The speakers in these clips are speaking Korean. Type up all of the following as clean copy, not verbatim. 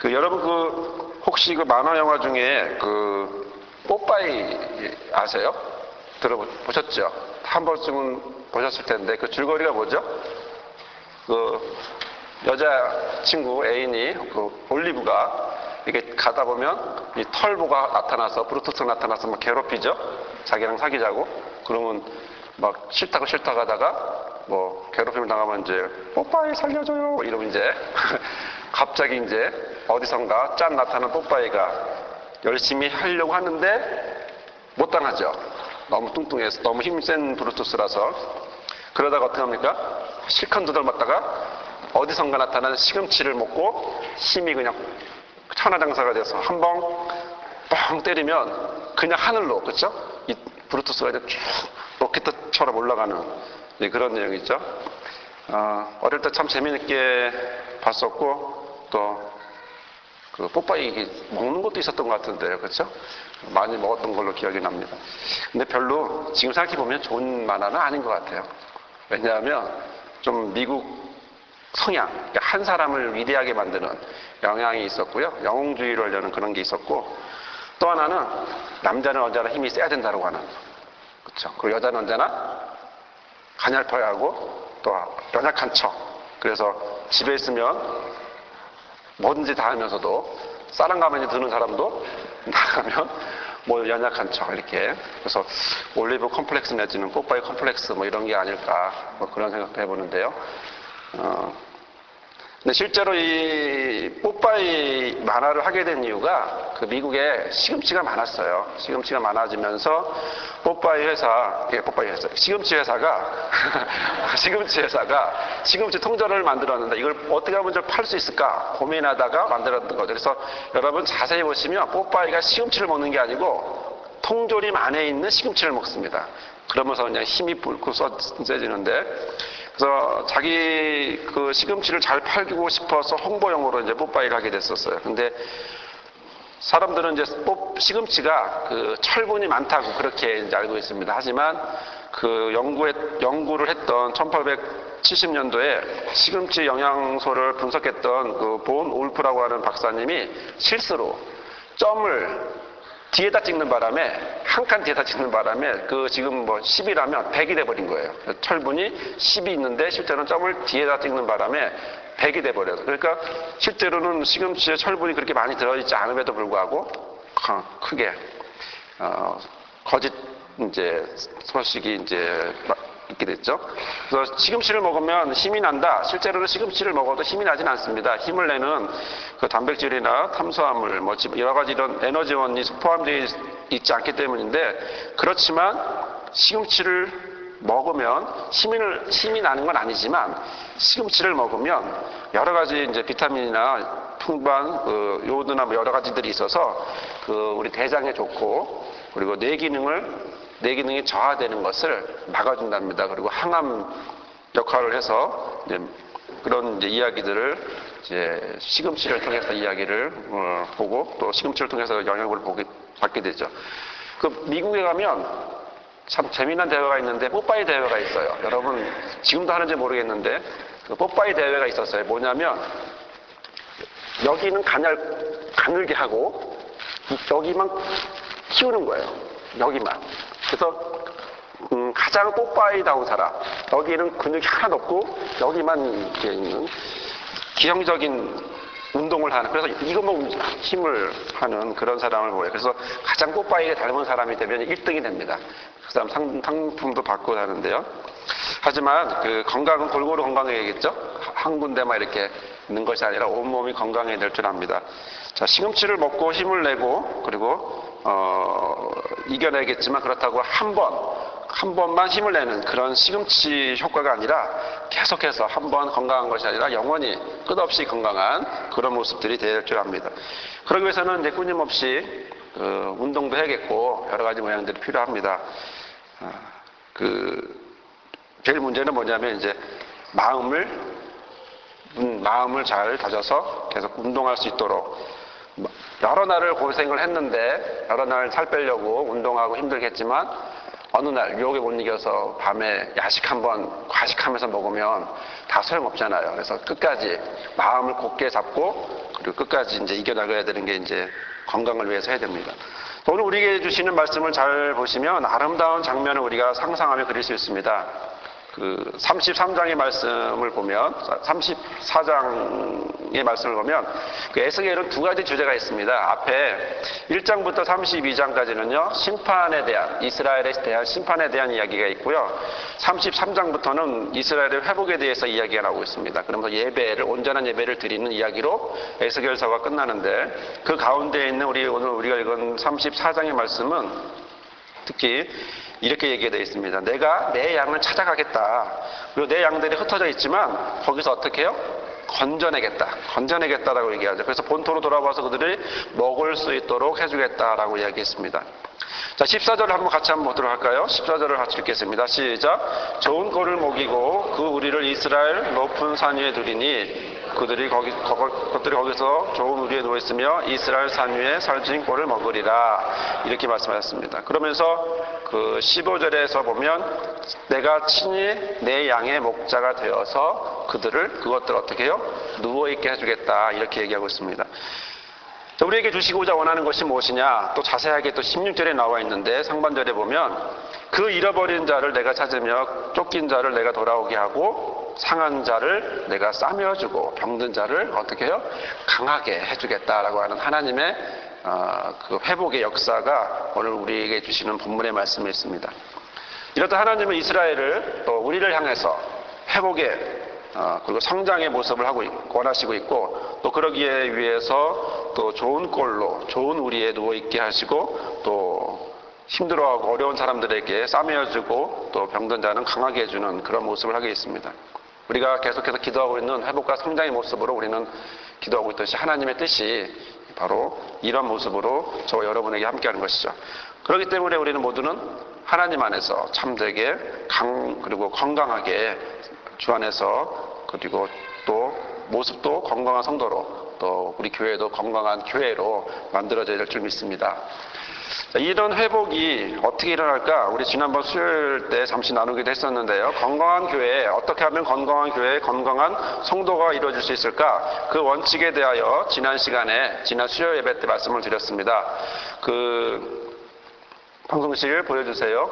여러분 혹시 만화 영화 중에 뽀빠이 아세요? 들어보셨죠? 한 번쯤은 보셨을 텐데 줄거리가 뭐죠? 여자 친구 애인이 올리브가 이렇게 가다 보면 이 털보가 나타나서 브루투스가 나타나서 막 괴롭히죠. 자기랑 사귀자고. 그러면 막 싫다고 하다가 괴롭힘을 당하면 이제 뽀빠이 살려줘요 이러면 이제 갑자기 이제 어디선가 짠 나타난 뽀빠이가 열심히 하려고 하는데 못 당하죠. 너무 뚱뚱해서 너무 힘센 브루투스라서. 그러다가 어떻게 합니까? 실컷 두들맞다가 어디선가 나타나는 시금치를 먹고 힘이 그냥 천하장사가 돼서 한 방 뻥 때리면 그냥 하늘로, 그렇죠? 이 브루투스가 이제 쭉 로켓처럼 올라가는 그런 내용이죠. 어릴 때 참 재미있게 봤었고 또 뽀빠이 먹는 것도 있었던 것 같은데요, 그렇죠? 많이 먹었던 걸로 기억이 납니다. 근데 별로 지금 생각해 보면 좋은 만화는 아닌 것 같아요. 왜냐하면 좀 미국 성향, 그러니까 한 사람을 위대하게 만드는 영향이 있었고요. 영웅주의를 하려는 그런 게 있었고, 또 하나는 남자는 언제나 힘이 세야 된다고 하는, 그렇죠? 그리고 여자는 언제나 가냘퍼야 하고 또 연약한 척. 그래서 집에 있으면 뭐든지 다 하면서도 싸랑 가만히 드는 사람도 나가면 연약한 척 이렇게. 그래서 올리브 컴플렉스 내지는 뽀빠이 컴플렉스 이런 게 아닐까 그런 생각도 해보는데요. 근데 실제로 이 뽀빠이 만화를 하게 된 이유가 미국에 시금치가 많았어요. 시금치가 많아지면서 시금치 회사가 시금치 통조림을 만들었는데 이걸 어떻게 하면 좀 팔 수 있을까 고민하다가 만들었던 거죠. 그래서 여러분 자세히 보시면 뽀빠이가 시금치를 먹는 게 아니고 통조림 안에 있는 시금치를 먹습니다. 그러면서 그냥 힘이 불고 세지는데, 그래서 자기 시금치를 잘 팔고 싶어서 홍보용으로 이제 뽀빠이를 하게 됐었어요. 근데 사람들은 이제 시금치가 철분이 많다고 그렇게 이제 알고 있습니다. 하지만 연구를 했던 1870년도에 시금치 영양소를 분석했던 본 올프라고 하는 박사님이 실수로 점을 뒤에다 찍는 바람에, 한 칸 뒤에다 찍는 바람에 지금 10이라면 100이 돼버린 거예요. 철분이 10이 있는데 실제로는 점을 뒤에다 찍는 바람에 100이 돼버려서. 그러니까 실제로는 시금치에 철분이 그렇게 많이 들어있지 않음에도 불구하고 크게 거짓 이제 소식이 이제 있게 됐죠. 그래서 시금치를 먹으면 힘이 난다. 실제로는 시금치를 먹어도 힘이 나진 않습니다. 힘을 내는 단백질이나 탄수화물, 여러 가지 이런 에너지원이 포함되어 있지 않기 때문인데, 그렇지만 시금치를 먹으면 힘이 나는 건 아니지만 시금치를 먹으면 여러 가지 이제 비타민이나 풍부한 요오드나 여러 가지들이 있어서 우리 대장에 좋고, 그리고 뇌 기능이 저하되는 것을 막아준답니다. 그리고 항암 역할을 해서 그런 이야기들을 시금치를 통해서 이야기를 보고 또 시금치를 통해서 영향을 받게 되죠. 미국에 가면 참 재미난 대회가 있는데 뽀빠이 대회가 있어요. 여러분 지금도 하는지 모르겠는데 뽀빠이 대회가 있었어요. 뭐냐면 여기는 가늘게 하고 여기만 키우는 거예요. 여기만. 그래서 가장 뽀빠이다운 사람, 여기는 근육이 하나도 없고 여기만 이렇게 있는 기형적인 운동을 하는, 그래서 이것만 힘을 하는 그런 사람을 보여요. 그래서 가장 뽀빠이에 닮은 사람이 되면 1등이 됩니다. 그 사람 상품도 받고 하는데요. 하지만 건강은 골고루 건강해야겠죠. 한 군데만 이렇게 있는 것이 아니라 온몸이 건강해야 될 줄 압니다. 자, 시금치를 먹고 힘을 내고 그리고 이겨내겠지만, 그렇다고 한 번만 힘을 내는 그런 시금치 효과가 아니라 계속해서 한 번 건강한 것이 아니라 영원히 끝없이 건강한 그런 모습들이 될 줄 압니다. 그러기 위해서는 이제 끊임없이 운동도 해야겠고 여러 가지 모양들이 필요합니다. 제일 문제는 뭐냐면 이제 마음을 잘 다져서 계속 운동할 수 있도록, 여러 날을 고생을 했는데 여러 날 살 빼려고 운동하고 힘들겠지만 어느 날 유혹에 못 이겨서 밤에 야식 한번 과식하면서 먹으면 다 소용없잖아요. 그래서 끝까지 마음을 굳게 잡고 그리고 끝까지 이제 이겨나가야 되는 게 이제 건강을 위해서 해야 됩니다. 오늘 우리에게 주시는 말씀을 잘 보시면 아름다운 장면을 우리가 상상하며 그릴 수 있습니다. 그 33장의 말씀을 보면 34장의 말씀을 보면 그 에스겔은 두 가지 주제가 있습니다. 앞에 1장부터 32장까지는요 심판에 대한 이스라엘에 대한 심판에 대한 이야기가 있고요. 33장부터는 이스라엘의 회복에 대해서 이야기가 나오고 있습니다. 그러면서 예배를 온전한 예배를 드리는 이야기로 에스겔서가 끝나는데 그 가운데 있는 오늘 우리가 읽은 34장의 말씀은 특히 이렇게 얘기가 되어 있습니다. 내가 내 양을 찾아가겠다. 그리고 내 양들이 흩어져 있지만 거기서 어떻게 해요? 건져내겠다라고 얘기하죠. 그래서 본토로 돌아와서 그들이 먹을 수 있도록 해주겠다라고 이야기했습니다. 자, 14절을 같이 한번 보도록 할까요? 14절을 같이 읽겠습니다. 시작. 좋은 꼴을 먹이고 그 우리를 이스라엘 높은 산 위에 두리니 그들이 거기서 좋은 우리에 누워있으며 이스라엘 산 위에 살찐 꼴을 먹으리라. 이렇게 말씀하셨습니다. 그러면서 그 15절에서 보면 내가 친히 내 양의 목자가 되어서 그것들을 어떻게 해요? 누워있게 해주겠다. 이렇게 얘기하고 있습니다. 우리에게 주시고자 원하는 것이 무엇이냐? 또 자세하게 또 16절에 나와 있는데 상반절에 보면 그 잃어버린 자를 내가 찾으며 쫓긴 자를 내가 돌아오게 하고 상한 자를 내가 싸매어주고 병든 자를 어떻게 해요? 강하게 해주겠다라고 하는 하나님의 그 회복의 역사가 오늘 우리에게 주시는 본문의 말씀에 있습니다. 이렇듯 하나님은 이스라엘을 또 우리를 향해서 회복의 그리고 성장의 모습을 원하시고 있고 또 그러기에 위해서 또 좋은 꼴로 좋은 우리에 누워있게 하시고 또 힘들어하고 어려운 사람들에게 싸매어주고 또 병든 자는 강하게 해주는 그런 모습을 하게 있습니다. 우리가 계속해서 기도하고 있는 회복과 성장의 모습으로 우리는 기도하고 있듯이 하나님의 뜻이 바로 이런 모습으로 저와 여러분에게 함께하는 것이죠. 그렇기 때문에 우리는 모두는 하나님 안에서 참되게 그리고 건강하게 주 안에서 그리고 또 모습도 건강한 성도로 또 우리 교회도 건강한 교회로 만들어져야 될 줄 믿습니다. 자, 이런 회복이 어떻게 일어날까? 우리 지난번 수요일 때 잠시 나누기도 했었는데요. 건강한 교회에 어떻게 하면 건강한 교회에 건강한 성도가 이루어질 수 있을까? 그 원칙에 대하여 지난 수요 예배 때 말씀을 드렸습니다. 그 방송실 보여주세요.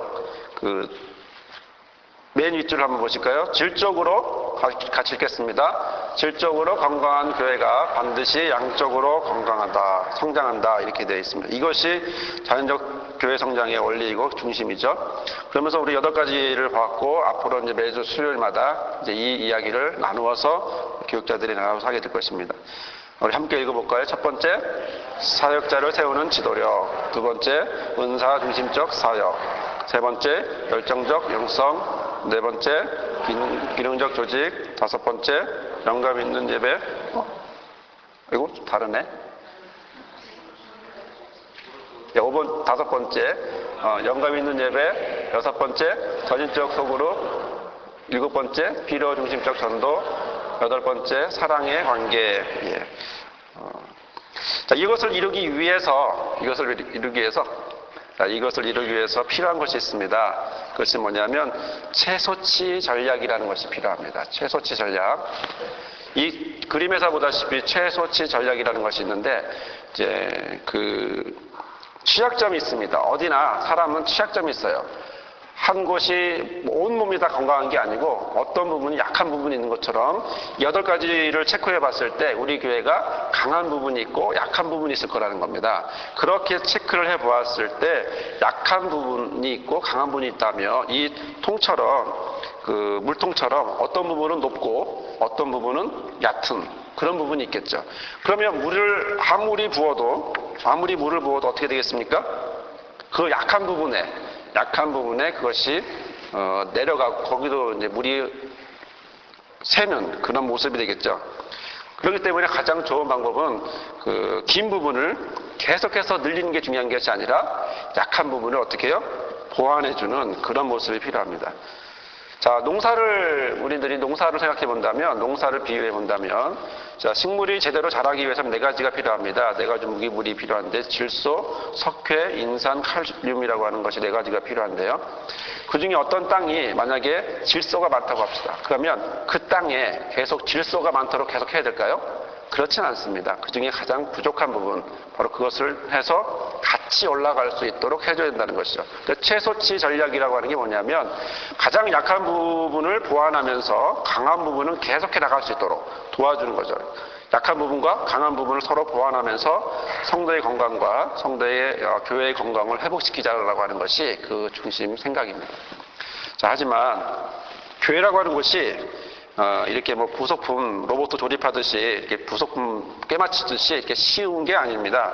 맨 윗줄 한번 보실까요? 질적으로 같이 읽겠습니다. 질적으로 건강한 교회가 반드시 양적으로 건강하다, 성장한다 이렇게 되어 있습니다. 이것이 자연적 교회 성장의 원리이고 중심이죠. 그러면서 우리 8가지를 봤고 앞으로 이제 매주 수요일마다 이제 이 이야기를 나누어서 교육자들이 나눠서 하게 될 것입니다. 우리 함께 읽어볼까요? 첫 번째, 사역자를 세우는 지도력. 두 번째, 은사 중심적 사역. 세 번째, 열정적 영성. 네 번째, 기능적 조직. 다섯 번째, 영감 있는 예배. 이거 다르네. 5번, 다섯 번째, 영감 있는 예배. 여섯 번째, 전인적 소그룹. 일곱 번째, 필요 중심적 전도. 여덟 번째, 사랑의 관계. 예. 자, 이것을 이루기 위해서 필요한 것이 있습니다. 그것이 뭐냐면 최소치 전략이라는 것이 필요합니다. 최소치 전략. 이 그림에서 보다시피 최소치 전략이라는 것이 있는데 이제 그 취약점이 있습니다. 어디나 사람은 취약점이 있어요. 한 곳이 온몸이 다 건강한 게 아니고 어떤 부분이 약한 부분이 있는 것처럼 8가지를 체크해 봤을 때 우리 교회가 강한 부분이 있고 약한 부분이 있을 거라는 겁니다. 그렇게 체크를 해 보았을 때 약한 부분이 있고 강한 부분이 있다면 이 통처럼 그 물통처럼 어떤 부분은 높고 어떤 부분은 얕은 그런 부분이 있겠죠. 그러면 물을 아무리 물을 부어도 어떻게 되겠습니까? 그 약한 부분에 그것이 내려가고 거기도 이제 물이 새는 그런 모습이 되겠죠. 그렇기 때문에 가장 좋은 방법은 그 긴 부분을 계속해서 늘리는 게 중요한 것이 아니라 약한 부분을 어떻게 해요? 보완해주는 그런 모습이 필요합니다. 자, 우리들이 농사를 생각해 본다면, 농사를 비유해 본다면, 자, 식물이 제대로 자라기 위해서는 4가지가 필요합니다. 4가지 무기물이 필요한데, 질소, 석회, 인산, 칼륨이라고 하는 것이 4가지가 필요한데요. 그 중에 어떤 땅이 만약에 질소가 많다고 합시다. 그러면 그 땅에 계속 질소가 많도록 계속 해야 될까요? 그렇진 않습니다. 그 중에 가장 부족한 부분, 바로 그것을 해서 같이 올라갈 수 있도록 해줘야 된다는 것이죠. 그러니까 최소치 전략이라고 하는 게 뭐냐면 가장 약한 부분을 보완하면서 강한 부분은 계속해 나갈 수 있도록 도와주는 거죠. 약한 부분과 강한 부분을 서로 보완하면서 성도의 건강과 성도의 교회의 건강을 회복시키자라고 하는 것이 그 중심 생각입니다. 자, 하지만 교회라고 하는 곳이 이렇게 뭐 부속품 로봇 조립하듯이 이렇게 부속품 꿰맞추듯이 이렇게 쉬운 게 아닙니다.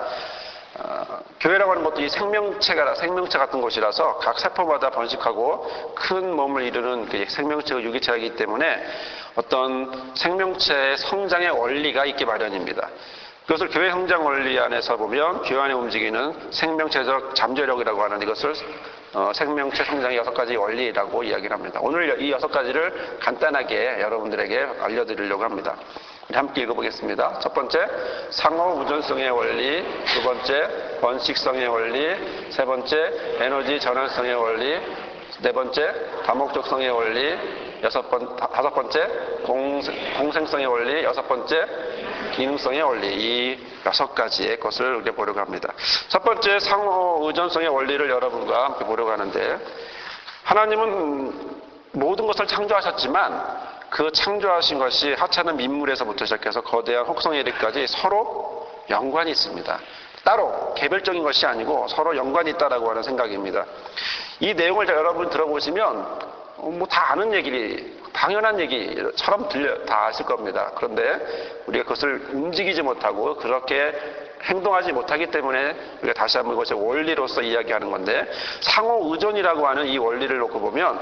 교회라고 하는 것도 이 생명체 같은 곳이라서 각 세포마다 번식하고 큰 몸을 이루는 그 생명체가 유기체이기 때문에 어떤 생명체의 성장의 원리가 있기 마련입니다. 그것을 교회 성장 원리 안에서 보면 교회 안에 움직이는 생명체적 잠재력이라고 하는 이것을 생명체 성장의 6가지 원리라고 이야기를 합니다. 오늘 이 6가지를 간단하게 여러분들에게 알려드리려고 합니다. 우리 함께 읽어보겠습니다. 첫 번째, 상호 우전성의 원리. 두 번째, 번식성의 원리. 세 번째, 에너지 전환성의 원리. 네 번째, 다목적성의 원리. 다섯 번째, 공생성의 원리. 여섯 번째, 기능성의 원리. 이 6가지의 것을 우리가 보려고 합니다. 첫 번째, 상호 의존성의 원리를 여러분과 함께 보려고 하는데, 하나님은 모든 것을 창조하셨지만 그 창조하신 것이 하찮은 민물에서부터 시작해서 거대한 혹성에 이르기까지 서로 연관이 있습니다. 따로 개별적인 것이 아니고 서로 연관이 있다라고 하는 생각입니다. 이 내용을 여러분 들어보시면 뭐 다 아는 얘기, 당연한 얘기처럼 다 아실 겁니다. 그런데 우리가 그것을 움직이지 못하고 그렇게 행동하지 못하기 때문에 우리가 다시 한번 이것을 원리로서 이야기하는 건데, 상호 의존이라고 하는 이 원리를 놓고 보면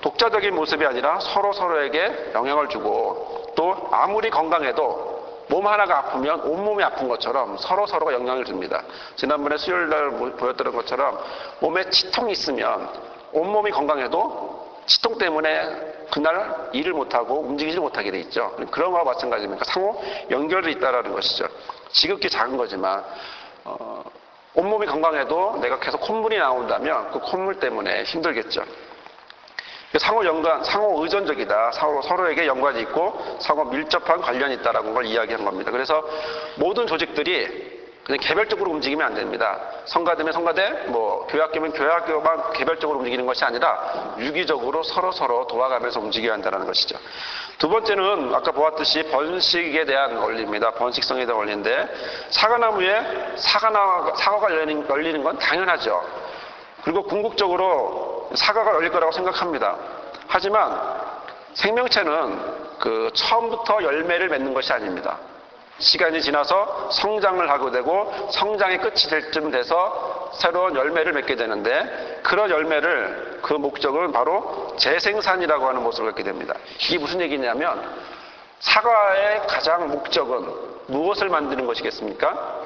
독자적인 모습이 아니라 서로에게 영향을 주고, 또 아무리 건강해도 몸 하나가 아프면 온몸이 아픈 것처럼 서로가 영향을 줍니다. 지난번에 수요일날 보였던 것처럼 몸에 치통이 있으면 온몸이 건강해도 치통 때문에 그날 일을 못하고 움직이지 못하게 돼 있죠. 그런 거와 마찬가지입니다. 상호 연결이 있다는 것이죠. 지극히 작은 거지만 온몸이 건강해도 내가 계속 콧물이 나온다면 그 콧물 때문에 힘들겠죠. 상호 의존적이다. 서로에게 연관이 있고 상호 밀접한 관련이 있다라는 걸 이야기한 겁니다. 그래서 모든 조직들이 그냥 개별적으로 움직이면 안 됩니다. 성가대면 성가대, 교회학교면 교회학교만 개별적으로 움직이는 것이 아니라 유기적으로 서로 도와가면서 움직여야 한다는 것이죠. 두 번째는 아까 보았듯이 번식에 대한 원리입니다. 번식성에 대한 원리인데, 사과나무에 사과가 열리는 건 당연하죠. 그리고 궁극적으로 사과가 열릴 거라고 생각합니다. 하지만 생명체는 처음부터 열매를 맺는 것이 아닙니다. 시간이 지나서 성장을 하게 되고 성장의 끝이 될 쯤 돼서 새로운 열매를 맺게 되는데, 그런 열매를 그 목적은 바로 재생산이라고 하는 모습을 갖게 됩니다. 이게 무슨 얘기냐면, 사과의 가장 목적은 무엇을 만드는 것이겠습니까?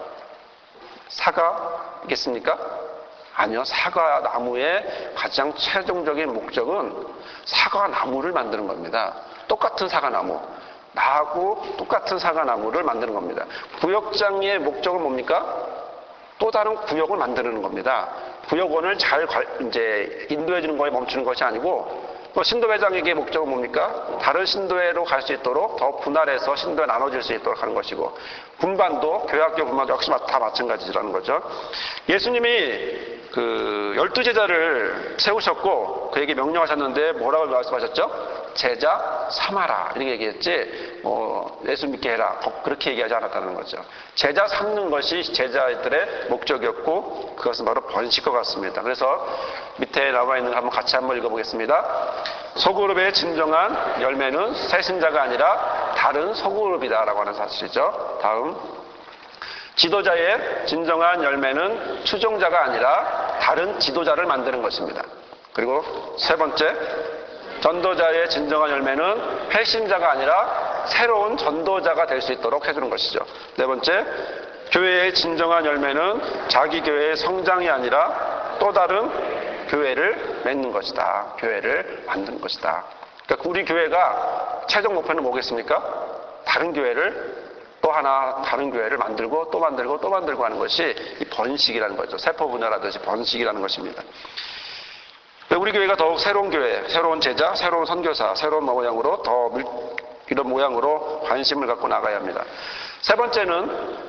사과겠습니까? 아니요. 사과나무의 가장 최종적인 목적은 사과나무를 만드는 겁니다. 똑같은 사과나무, 나하고 똑같은 사과나무를 만드는 겁니다. 구역장의 목적은 뭡니까? 또 다른 구역을 만드는 겁니다. 구역원을 잘 인도해 주는 거에 멈추는 것이 아니고, 또 신도회장에게 목적은 뭡니까? 다른 신도회로 갈 수 있도록 더 분할해서 신도에 나눠질 수 있도록 하는 것이고, 분반도, 교회학교 분반도 역시 다 마찬가지라는 거죠. 예수님이 12제자를 세우셨고 그에게 명령하셨는데 뭐라고 말씀하셨죠? 제자 삼아라, 이렇게 얘기했지 예수 믿게 해라, 그렇게 얘기하지 않았다는 거죠. 제자 삼는 것이 제자들의 목적이었고, 그것은 바로 번식과 같습니다. 그래서 밑에 나와 있는 거 같이 한번 읽어보겠습니다. 소그룹의 진정한 열매는 새신자가 아니라 다른 소그룹이다라고 하는 사실이죠. 다음, 지도자의 진정한 열매는 추종자가 아니라 다른 지도자를 만드는 것입니다. 그리고 세 번째, 전도자의 진정한 열매는 회심자가 아니라 새로운 전도자가 될 수 있도록 해주는 것이죠. 네 번째, 교회의 진정한 열매는 자기 교회의 성장이 아니라 또 다른 교회를 맺는 것이다. 교회를 만드는 것이다. 그러니까 우리 교회가 최종 목표는 뭐겠습니까? 다른 교회를 다른 교회를 만들고 또 만들고 또 만들고 하는 것이 이 번식이라는 거죠. 세포 분열하듯이 번식이라는 것입니다. 우리 교회가 더욱 새로운 교회, 새로운 제자, 새로운 선교사, 새로운 모양으로 더 이런 모양으로 관심을 갖고 나가야 합니다. 세 번째는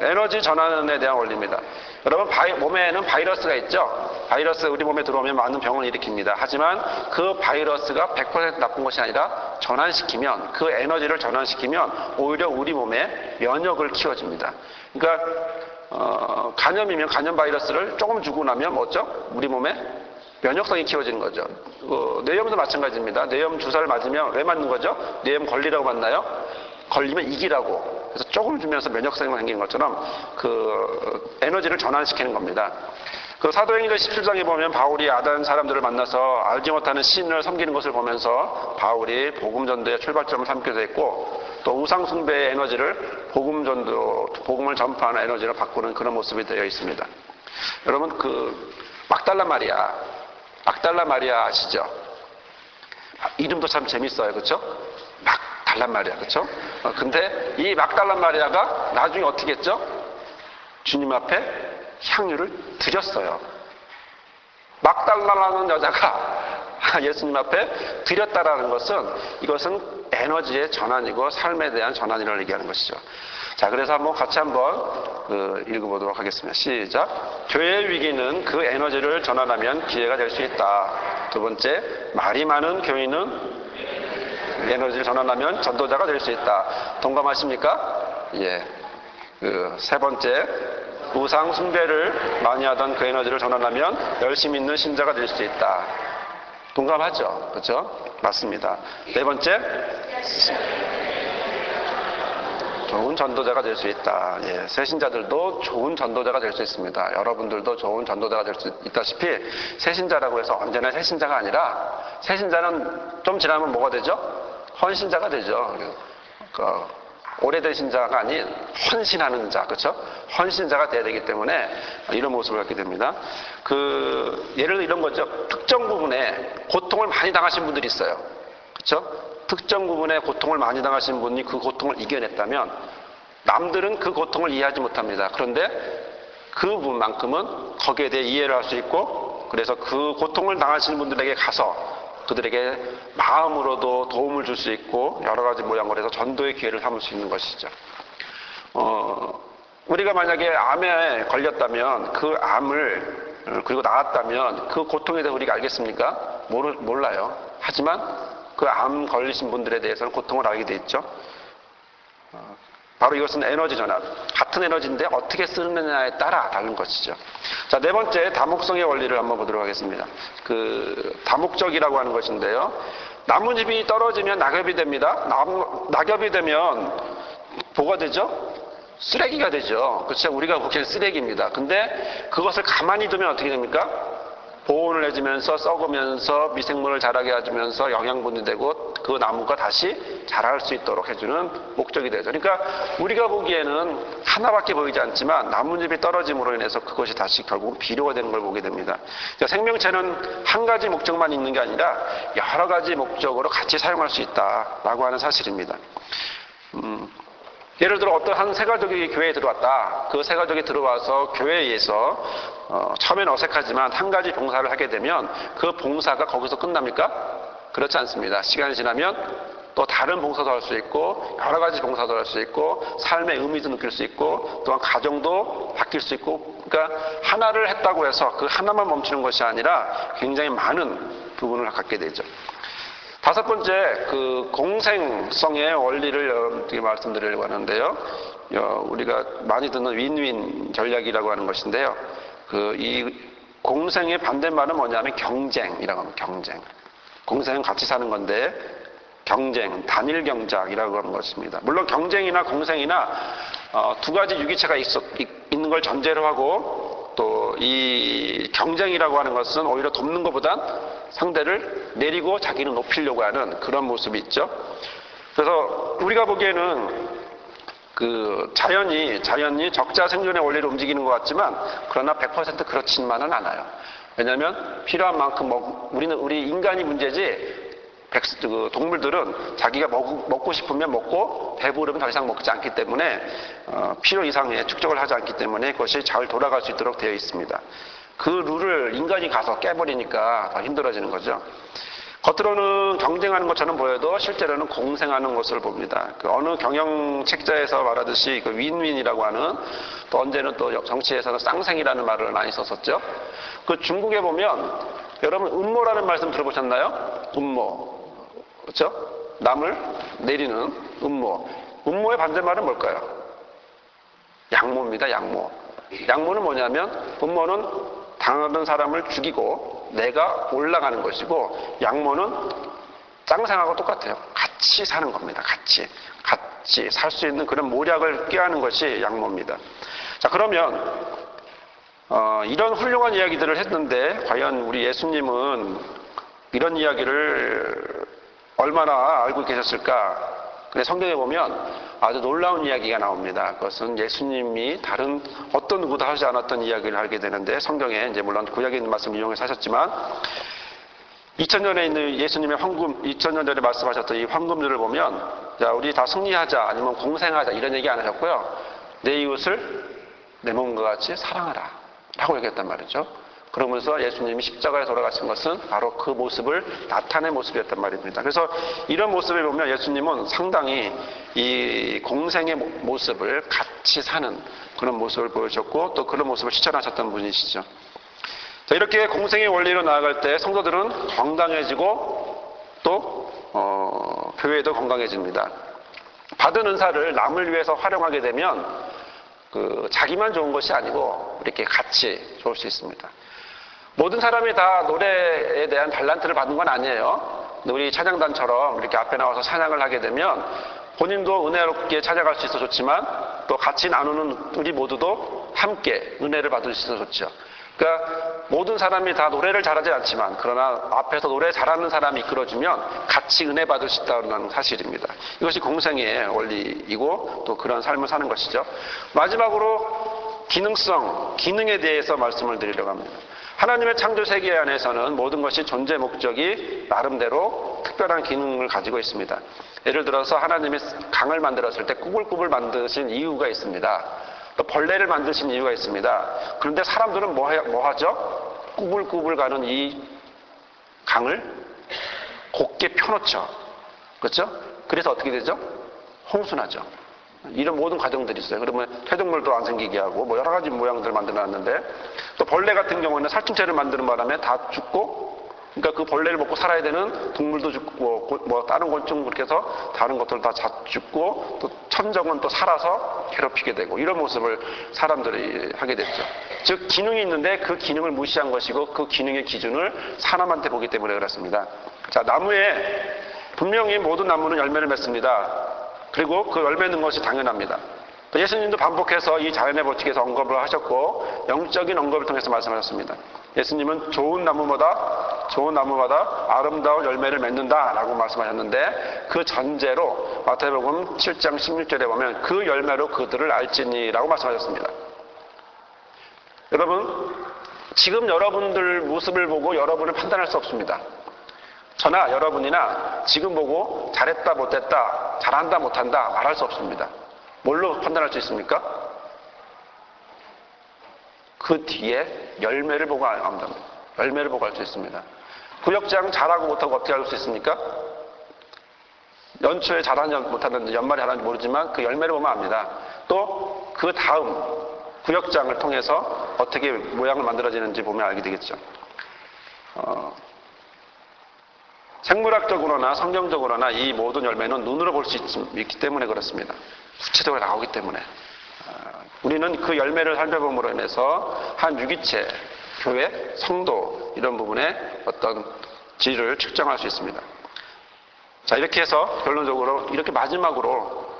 에너지 전환에 대한 원리입니다. 여러분 몸에는 바이러스가 있죠. 바이러스 우리 몸에 들어오면 많은 병을 일으킵니다. 하지만 그 바이러스가 100% 나쁜 것이 아니라 전환시키면 그 에너지를 전환시키면 오히려 우리 몸에 면역을 키워줍니다. 그러니까 감염이면 감염 바이러스를 조금 주고 나면 뭐죠? 우리 몸에 면역성이 키워지는 거죠. 뇌염도 마찬가지입니다. 뇌염 주사를 맞으면 왜 맞는 거죠? 뇌염 걸리라고 맞나요? 걸리면 이기라고. 그래서 조금 주면서 면역성이 생기는 것처럼 그 에너지를 전환시키는 겁니다. 그 사도행전 17장에 보면 바울이 아단 사람들을 만나서 알지 못하는 신을 섬기는 것을 보면서 바울이 복음 전도의 출발점을 삼기도 했고 또 우상 숭배의 에너지를 복음 전도, 복음을 전파하는 에너지로 바꾸는 그런 모습이 되어 있습니다. 여러분 그 막달라 마리아 아시죠? 이름도 참 재밌어요, 그렇죠? 막달라 마리아, 그렇죠? 근데 이 막달라 마리아가 나중에 어떻게 했죠? 주님 앞에 향유를 드렸어요. 막달라라는 여자가 예수님 앞에 드렸다라는 것은 이것은 에너지의 전환이고 삶에 대한 전환이라고 얘기하는 것이죠. 자, 그래서 같이 한번 읽어보도록 하겠습니다. 시작. 교회의 위기는 그 에너지를 전환하면 기회가 될 수 있다. 두 번째, 말이 많은 교인은 에너지를 전환하면 전도자가 될 수 있다. 동감하십니까? 예. 세 번째, 우상 숭배를 많이 하던 그 에너지를 전환하면 열심히 있는 신자가 될 수 있다. 동감하죠? 그렇죠? 맞습니다. 네 번째, 좋은 전도자가 될 수 있다. 예, 새신자들도 좋은 전도자가 될 수 있습니다. 여러분들도 좋은 전도자가 될 수 있다시피 새신자라고 해서 언제나 새신자가 아니라 새신자는 좀 지나면 뭐가 되죠? 헌신자가 되죠. 오래된 신자가 아닌 헌신하는 자, 그렇죠? 헌신자가 돼야 되기 때문에 이런 모습을 갖게 됩니다. 예를 들어 이런 거죠. 특정 부분에 고통을 많이 당하신 분들이 있어요. 그렇죠? 특정 부분에 고통을 많이 당하신 분이 그 고통을 이겨냈다면 남들은 그 고통을 이해하지 못합니다. 그런데 그 부분만큼은 거기에 대해 이해를 할 수 있고 그래서 그 고통을 당하시는 분들에게 가서 그들에게 마음으로도 도움을 줄 수 있고 여러 가지 모양으로 해서 전도의 기회를 삼을 수 있는 것이죠. 우리가 만약에 암에 걸렸다면 그 암을 그리고 나았다면 그 고통에 대해 우리가 알겠습니까? 몰라요. 하지만 그 암 걸리신 분들에 대해서는 고통을 알게 돼 있죠. 바로 이것은 에너지 전환. 같은 에너지인데 어떻게 쓰느냐에 따라 다른 것이죠. 자, 네 번째 다목성의 원리를 한번 보도록 하겠습니다. 다목적이라고 하는 것인데요. 나뭇잎이 떨어지면 낙엽이 됩니다. 낙엽이 되면 뭐가 되죠? 쓰레기가 되죠. 그렇죠? 우리가 보기엔 쓰레기입니다. 근데 그것을 가만히 두면 어떻게 됩니까? 보온을 해주면서 썩으면서 미생물을 자라게 해주면서 영양분이 되고 그 나무가 다시 자랄 수 있도록 해주는 목적이 되죠. 그러니까 우리가 보기에는 하나밖에 보이지 않지만 나뭇잎이 떨어짐으로 인해서 그것이 다시 결국 비료가 되는 걸 보게 됩니다. 그러니까 생명체는 한 가지 목적만 있는 게 아니라 여러 가지 목적으로 같이 사용할 수 있다라고 하는 사실입니다. 예를 들어 어떤 한 세가족이 교회에 들어왔다. 그 세가족이 들어와서 교회에서 처음에는 어색하지만 한 가지 봉사를 하게 되면 그 봉사가 거기서 끝납니까? 그렇지 않습니다. 시간이 지나면 또 다른 봉사도 할 수 있고 여러 가지 봉사도 할 수 있고 삶의 의미도 느낄 수 있고 또한 가정도 바뀔 수 있고 그러니까 하나를 했다고 해서 그 하나만 멈추는 것이 아니라 굉장히 많은 부분을 갖게 되죠. 다섯 번째, 공생성의 원리를 여러분께 말씀드리려고 하는데요. 우리가 많이 듣는 윈윈 전략이라고 하는 것인데요. 이 공생의 반대말은 뭐냐면 경쟁이라고 합니다. 경쟁. 공생은 같이 사는 건데, 경쟁, 단일 경작이라고 하는 것입니다. 물론 경쟁이나 공생이나 두 가지 유기체가 있는 걸 전제로 하고, 또 이 경쟁이라고 하는 것은 오히려 돕는 것보단 상대를 내리고 자기는 높이려고 하는 그런 모습이 있죠. 그래서 우리가 보기에는 자연이 적자 생존의 원리를 움직이는 것 같지만 그러나 100% 그렇지만은 않아요. 왜냐하면 필요한 만큼 우리 인간이 문제지 동물들은 자기가 먹고 싶으면 먹고 배부르면 더 이상 먹지 않기 때문에 필요 이상의 축적을 하지 않기 때문에 그것이 잘 돌아갈 수 있도록 되어 있습니다. 그 룰을 인간이 가서 깨버리니까 더 힘들어지는 거죠. 겉으로는 경쟁하는 것처럼 보여도 실제로는 공생하는 것을 봅니다. 그 어느 경영 책자에서 말하듯이 그 윈윈이라고 하는, 또 언제는 또 정치에서는 쌍생이라는 말을 많이 썼었죠. 그 중국에 보면 여러분 음모라는 말씀 들어보셨나요? 음모. 그렇죠? 남을 내리는 음모. 음모의 반대말은 뭘까요? 양모입니다. 양모. 양모는 뭐냐면 음모는 당하는 사람을 죽이고 내가 올라가는 것이고, 양모는 짱생하고 똑같아요. 같이 사는 겁니다. 같이 살 수 있는 그런 모략을 꾀하는 것이 양모입니다. 자, 그러면 이런 훌륭한 이야기들을 했는데 과연 우리 예수님은 이런 이야기를 얼마나 알고 계셨을까? 근데 성경에 보면 아주 놀라운 이야기가 나옵니다. 그것은 예수님이 다른 어떤 누구도 하지 않았던 이야기를 알게 되는데, 성경에 이제 물론 구약에 있는 말씀을 이용해서 하셨지만 2000년에 있는 예수님의 황금, 2000년 전에 말씀하셨던 이 황금들을 보면, 자, 우리 다 승리하자, 아니면 공생하자, 이런 얘기 안 하셨고요. 내 이웃을 내 몸과 같이 사랑하라 라고 얘기했단 말이죠. 그러면서 예수님이 십자가에 돌아가신 것은 바로 그 모습을 나타낸 모습이었단 말입니다. 그래서 이런 모습을 보면 예수님은 상당히 이 공생의 모습을 같이 사는 그런 모습을 보여줬고, 또 그런 모습을 실천하셨던 분이시죠. 자, 이렇게 공생의 원리로 나아갈 때 성도들은 건강해지고 또 교회도 건강해집니다. 받은 은사를 남을 위해서 활용하게 되면 자기만 좋은 것이 아니고 이렇게 같이 좋을 수 있습니다. 모든 사람이 다 노래에 대한 달란트를 받는 건 아니에요. 우리 찬양단처럼 이렇게 앞에 나와서 찬양을 하게 되면 본인도 은혜롭게 찬양할 수 있어 좋지만, 또 같이 나누는 우리 모두도 함께 은혜를 받을 수 있어 좋죠. 그러니까 모든 사람이 다 노래를 잘하지 않지만, 그러나 앞에서 노래 잘하는 사람이 이끌어주면 같이 은혜 받을 수 있다는 사실입니다. 이것이 공생의 원리이고 또 그런 삶을 사는 것이죠. 마지막으로 기능에 대해서 말씀을 드리려고 합니다. 하나님의 창조 세계 안에서는 모든 것이 존재 목적이 나름대로 특별한 기능을 가지고 있습니다. 예를 들어서 하나님이 강을 만들었을 때 꾸불꾸불 만드신 이유가 있습니다. 또 벌레를 만드신 이유가 있습니다. 그런데 사람들은 뭐 하죠? 꾸불꾸불 가는 이 강을 곱게 펴놓죠. 그렇죠? 그래서 어떻게 되죠? 홍수나죠. 이런 모든 과정들이 있어요. 그러면 퇴적물도 안 생기게 하고 뭐 여러 가지 모양들을 만들어놨는데, 또 벌레 같은 경우는 살충체를 만드는 바람에 다 죽고, 그러니까 그 벌레를 먹고 살아야 되는 동물도 죽고 뭐 다른 곤충 그렇게 해서 다른 것들 다 죽고, 또 천적은 또 살아서 괴롭히게 되고, 이런 모습을 사람들이 하게 됐죠. 즉 기능이 있는데 그 기능을 무시한 것이고, 그 기능의 기준을 사람한테 보기 때문에 그렇습니다. 자, 나무에 분명히 모든 나무는 열매를 맺습니다. 그리고 그 열매 맺는 것이 당연합니다. 또 예수님도 반복해서 이 자연의 법칙에서 언급을 하셨고, 영적인 언급을 통해서 말씀하셨습니다. 예수님은 좋은 나무마다 아름다운 열매를 맺는다라고 말씀하셨는데, 그 전제로 마태복음 7장 16절에 보면 그 열매로 그들을 알지니라고 말씀하셨습니다. 여러분, 지금 여러분들 모습을 보고 여러분을 판단할 수 없습니다. 저나 여러분이나 지금 보고 잘했다 못했다, 잘한다 못한다 말할 수 없습니다. 뭘로 판단할 수 있습니까? 그 뒤에 열매를 보고 압니다. 열매를 보고 알 수 있습니다. 구역장 잘하고 못하고 어떻게 알 수 있습니까? 연초에 잘하는지 못하는지, 연말에 잘하는지 모르지만 그 열매를 보면 압니다. 또 그 다음 구역장을 통해서 어떻게 모양을 만들어지는지 보면 알게 되겠죠. 생물학적으로나 성경적으로나 이 모든 열매는 눈으로 볼 수 있기 때문에 그렇습니다. 구체적으로 나오기 때문에. 우리는 그 열매를 살펴봄으로 인해서 한 유기체, 교회, 성도 이런 부분에 어떤 질을 측정할 수 있습니다. 자, 이렇게 해서 결론적으로 이렇게 마지막으로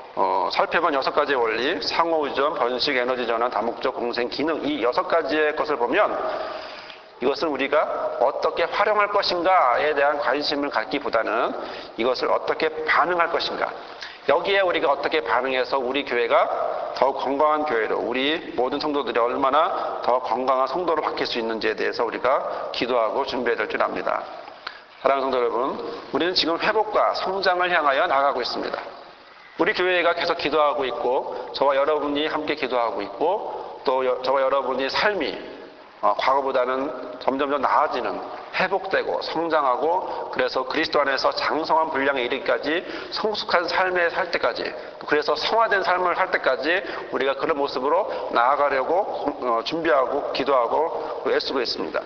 살펴본 6가지의 원리, 상호의존, 번식, 에너지 전환, 다목적, 공생, 기능, 이 6가지의 것을 보면 이것을 우리가 어떻게 활용할 것인가에 대한 관심을 갖기보다는 이것을 어떻게 반응할 것인가, 여기에 우리가 어떻게 반응해서 우리 교회가 더 건강한 교회로, 우리 모든 성도들이 얼마나 더 건강한 성도로 바뀔 수 있는지에 대해서 우리가 기도하고 준비해야 될 줄 압니다. 사랑하는 성도 여러분, 우리는 지금 회복과 성장을 향하여 나가고 있습니다. 우리 교회가 계속 기도하고 있고, 저와 여러분이 함께 기도하고 있고, 또 저와 여러분의 삶이 과거보다는 점점 더 나아지는, 회복되고 성장하고 그래서 그리스도 안에서 장성한 분량에 이르기까지 성숙한 삶에 살 때까지 그래서 성화된 삶을 살 때까지 우리가 그런 모습으로 나아가려고 준비하고 기도하고 애쓰고 있습니다.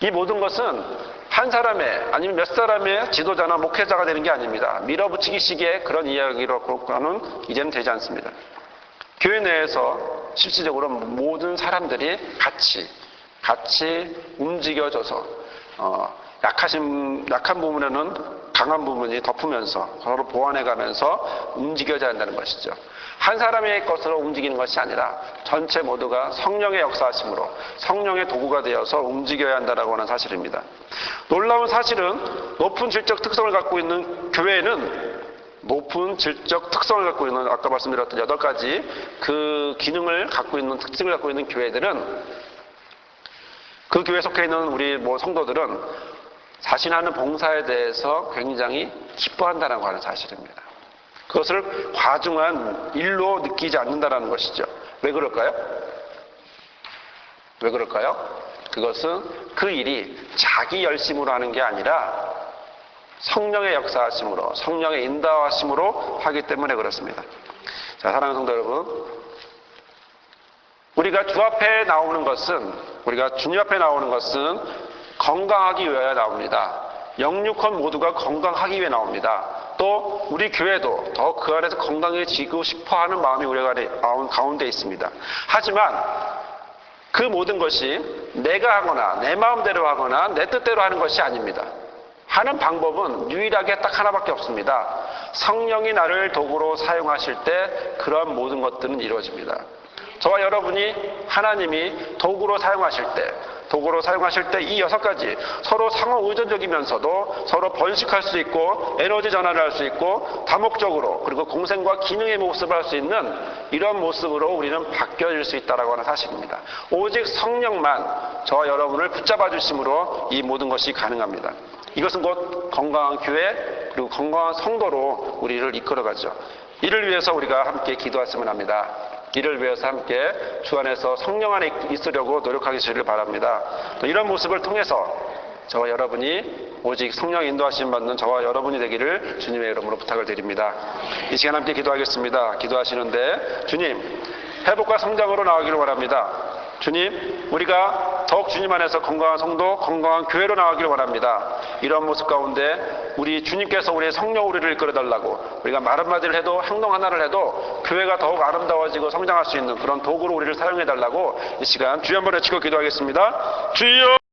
이 모든 것은 한 사람의 아니면 몇 사람의 지도자나 목회자가 되는 게 아닙니다. 밀어붙이기식의 그런 이야기로는 이제는 되지 않습니다. 교회 내에서 실질적으로 모든 사람들이 같이 움직여줘서 약한 부분에는 강한 부분이 덮으면서 서로 보완해가면서 움직여져야 한다는 것이죠. 한 사람의 것으로 움직이는 것이 아니라 전체 모두가 성령의 역사하심으로 성령의 도구가 되어서 움직여야 한다고 하는 사실입니다. 놀라운 사실은 높은 질적 특성을 갖고 있는 교회는 높은 질적 특성을 갖고 있는 아까 말씀드렸던 8가지 그 기능을 갖고 있는 특징을 갖고 있는 교회들은 그 교회에 속해 있는 우리 성도들은 자신하는 봉사에 대해서 굉장히 기뻐한다는 하는 사실입니다. 그것을 과중한 일로 느끼지 않는다는 것이죠. 왜 그럴까요? 그것은 그 일이 자기 열심으로 하는 게 아니라 성령의 역사하심으로 성령의 인도하심으로 하기 때문에 그렇습니다. 자, 사랑하는 성도 여러분, 우리가 주님 앞에 나오는 것은 건강하기 위하여 나옵니다. 영육혼 모두가 건강하기 위해 나옵니다. 또 우리 교회도 더 그 안에서 건강해지고 싶어하는 마음이 우리 가운데 있습니다. 하지만 그 모든 것이 내가 하거나 내 마음대로 하거나 내 뜻대로 하는 것이 아닙니다. 하는 방법은 유일하게 딱 하나밖에 없습니다. 성령이 나를 도구로 사용하실 때 그런 모든 것들은 이루어집니다. 저와 여러분이 하나님이 도구로 사용하실 때 이 6가지 서로 상호 의존적이면서도 서로 번식할 수 있고 에너지 전환을 할 수 있고 다목적으로 그리고 공생과 기능의 모습을 할 수 있는 이런 모습으로 우리는 바뀌어질 수 있다는 하는 사실입니다. 오직 성령만 저와 여러분을 붙잡아 주심으로 이 모든 것이 가능합니다. 이것은 곧 건강한 교회 그리고 건강한 성도로 우리를 이끌어가죠. 이를 위해서 우리가 함께 기도했으면 합니다. 이를 위해서 함께 주 안에서 성령 안에 있으려고 노력하시기를 바랍니다. 또 이런 모습을 통해서 저와 여러분이 오직 성령 인도하심 받는 저와 여러분이 되기를 주님의 이름으로 부탁을 드립니다. 이 시간 함께 기도하겠습니다. 기도하시는데 주님, 회복과 성장으로 나가기를 원합니다. 주님, 우리가 더욱 주님 안에서 건강한 성도, 건강한 교회로 나가기를 원합니다. 이런 모습 가운데 우리 주님께서 우리의 성령 우리를 이끌어달라고 우리가 말 한마디를 해도 행동 하나를 해도 교회가 더욱 아름다워지고 성장할 수 있는 그런 도구로 우리를 사용해달라고 이 시간 주여 한번 외치고 기도하겠습니다. 주여!